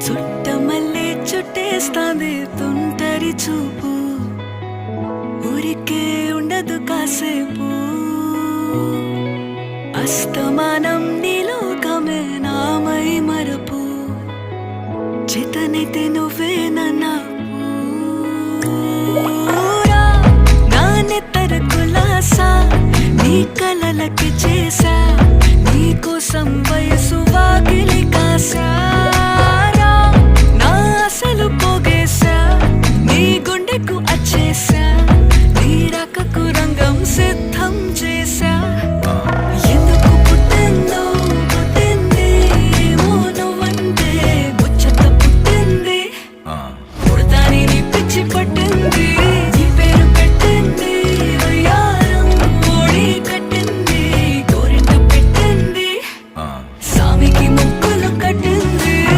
చుట్టమల్లే చుట్టేస్తాంది తుంటరి చూపు, ఊరికే ఉండదు కాసేపు. అస్తమానం నీలోకమే నామై మరపు, చేతనైతే నువ్వే నన్నాపు. నా నెత్తర కులాసా నీ కలలకి చేసా, నీ కోసం వయసు వాకిలి కాసా.